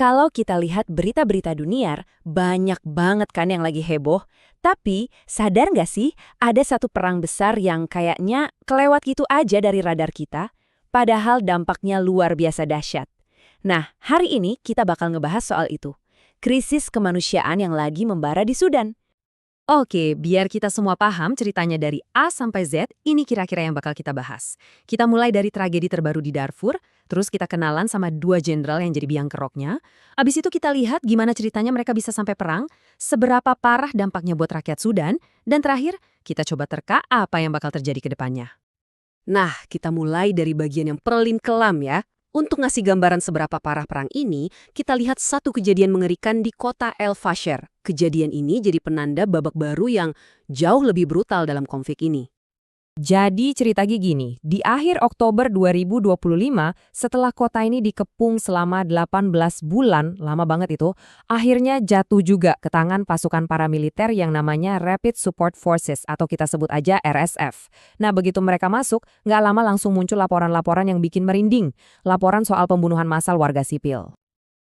Kalau kita lihat berita-berita dunia, banyak banget kan yang lagi heboh. Tapi, sadar nggak sih, ada satu perang besar yang kayaknya kelewat gitu aja dari radar kita, padahal dampaknya luar biasa dahsyat. Nah, hari ini kita bakal ngebahas soal itu. Krisis kemanusiaan yang lagi membara di Sudan. Oke, biar kita semua paham ceritanya dari A sampai Z, ini kira-kira yang bakal kita bahas. Kita mulai dari tragedi terbaru di Darfur, terus kita kenalan sama dua jenderal yang jadi biang keroknya. Abis itu kita lihat gimana ceritanya mereka bisa sampai perang, seberapa parah dampaknya buat rakyat Sudan, dan terakhir, kita coba terka apa yang bakal terjadi ke depannya. Nah, kita mulai dari bagian yang paling kelam ya. Untuk ngasih gambaran seberapa parah perang ini, kita lihat satu kejadian mengerikan di kota El Fasher. Kejadian ini jadi penanda babak baru yang jauh lebih brutal dalam konflik ini. Jadi ceritanya gini, di akhir Oktober 2025, setelah kota ini dikepung selama 18 bulan, lama banget itu, akhirnya jatuh juga ke tangan pasukan paramiliter yang namanya Rapid Support Forces atau kita sebut aja RSF. Nah, begitu mereka masuk, nggak lama langsung muncul laporan-laporan yang bikin merinding, laporan soal pembunuhan massal warga sipil.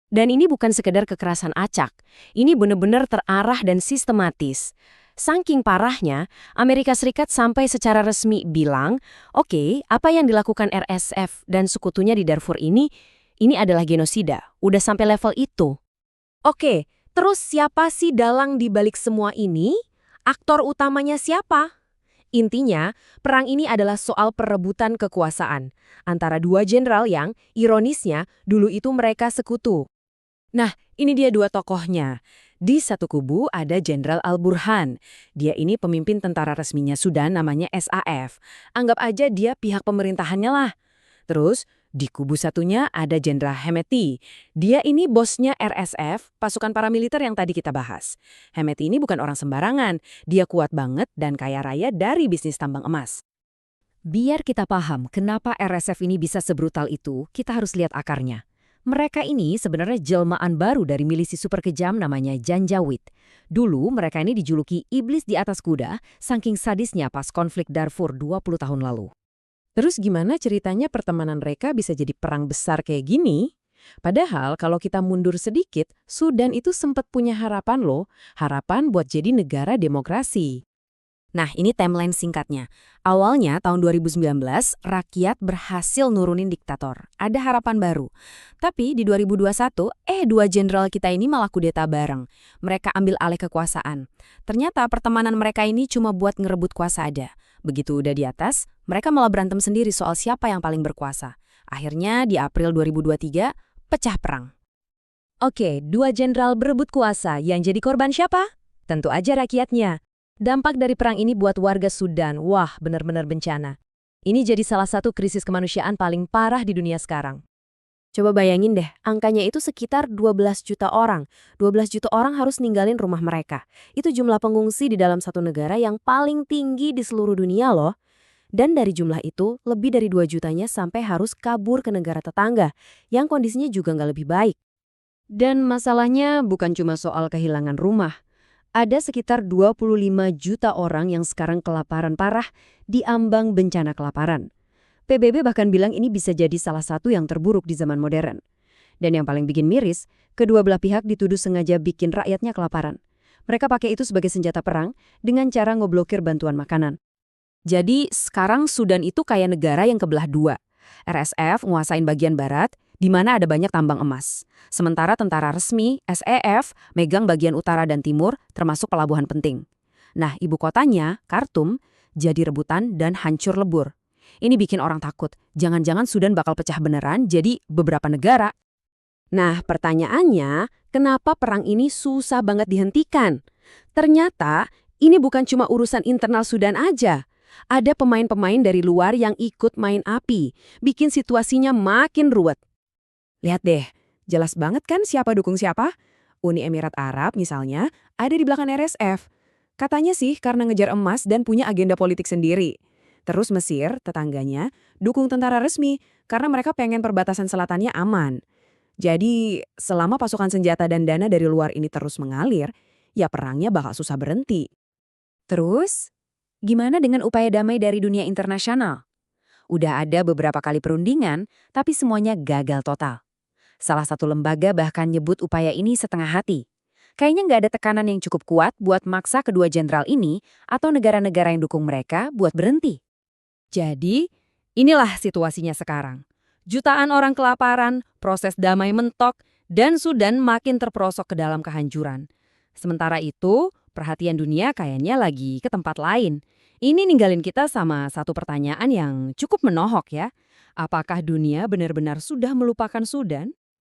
Dan ini bukan sekedar kekerasan acak, ini benar-benar terarah dan sistematis. Saking parahnya, Amerika Serikat sampai secara resmi bilang, oke, apa yang dilakukan RSF dan sekutunya di Darfur ini adalah genosida, udah sampai level itu. Oke, terus siapa sih dalang di balik semua ini? Aktor utamanya siapa? Intinya, perang ini adalah soal perebutan kekuasaan antara dua jenderal yang, ironisnya, dulu itu mereka sekutu. Nah, ini dia dua tokohnya. Di satu kubu ada Jenderal Al-Burhan. Dia ini pemimpin tentara resminya Sudan namanya SAF. Anggap aja dia pihak pemerintahannya lah. Terus, di kubu satunya ada Jenderal Hemeti. Dia ini bosnya RSF, pasukan paramiliter yang tadi kita bahas. Hemeti ini bukan orang sembarangan. Dia kuat banget dan kaya raya dari bisnis tambang emas. Biar kita paham kenapa RSF ini bisa sebrutal itu, kita harus lihat akarnya. Mereka ini sebenarnya jelmaan baru dari milisi super kejam namanya Janjaweed. Dulu mereka ini dijuluki iblis di atas kuda, saking sadisnya pas konflik Darfur 20 tahun lalu. Terus gimana ceritanya pertemanan mereka bisa jadi perang besar kayak gini? Padahal kalau kita mundur sedikit, Sudan itu sempat punya harapan loh, harapan buat jadi negara demokrasi. Nah, ini timeline singkatnya. Awalnya, tahun 2019, rakyat berhasil nurunin diktator. Ada harapan baru. Tapi di 2021, dua jenderal kita ini malah kudeta bareng. Mereka ambil alih kekuasaan. Ternyata pertemanan mereka ini cuma buat ngerebut kuasa aja. Begitu udah di atas, mereka malah berantem sendiri soal siapa yang paling berkuasa. Akhirnya, di April 2023, pecah perang. Oke, dua jenderal berebut kuasa. Yang jadi korban siapa? Tentu aja rakyatnya. Dampak dari perang ini buat warga Sudan, wah benar-benar bencana. Ini jadi salah satu krisis kemanusiaan paling parah di dunia sekarang. Coba bayangin deh, angkanya itu sekitar 12 juta orang. 12 juta orang harus ninggalin rumah mereka. Itu jumlah pengungsi di dalam satu negara yang paling tinggi di seluruh dunia loh. Dan dari jumlah itu, lebih dari 2 jutanya sampai harus kabur ke negara tetangga, yang kondisinya juga nggak lebih baik. Dan masalahnya bukan cuma soal kehilangan rumah. Ada sekitar 25 juta orang yang sekarang kelaparan parah di ambang bencana kelaparan. PBB bahkan bilang ini bisa jadi salah satu yang terburuk di zaman modern. Dan yang paling bikin miris, kedua belah pihak dituduh sengaja bikin rakyatnya kelaparan. Mereka pakai itu sebagai senjata perang dengan cara ngeblokir bantuan makanan. Jadi sekarang Sudan itu kayak negara yang kebelah dua. RSF nguasain bagian barat, di mana ada banyak tambang emas. Sementara tentara resmi, SAF, megang bagian utara dan timur, termasuk pelabuhan penting. Nah, ibu kotanya, Khartoum, jadi rebutan dan hancur lebur. Ini bikin orang takut, jangan-jangan Sudan bakal pecah beneran jadi beberapa negara. Nah, pertanyaannya, kenapa perang ini susah banget dihentikan? Ternyata, ini bukan cuma urusan internal Sudan aja. Ada pemain-pemain dari luar yang ikut main api, bikin situasinya makin ruwet. Lihat deh, jelas banget kan siapa dukung siapa? Uni Emirat Arab misalnya ada di belakang RSF. Katanya sih karena ngejar emas dan punya agenda politik sendiri. Terus Mesir, tetangganya, dukung tentara resmi karena mereka pengen perbatasan selatannya aman. Jadi selama pasukan senjata dan dana dari luar ini terus mengalir, ya perangnya bakal susah berhenti. Terus, gimana dengan upaya damai dari dunia internasional? Udah ada beberapa kali perundingan, tapi semuanya gagal total. Salah satu lembaga bahkan nyebut upaya ini setengah hati. Kayaknya nggak ada tekanan yang cukup kuat buat maksa kedua jenderal ini atau negara-negara yang dukung mereka buat berhenti. Jadi, inilah situasinya sekarang. Jutaan orang kelaparan, proses damai mentok, dan Sudan makin terperosok ke dalam kehancuran. Sementara itu, perhatian dunia kayaknya lagi ke tempat lain. Ini ninggalin kita sama satu pertanyaan yang cukup menohok ya. Apakah dunia benar-benar sudah melupakan Sudan?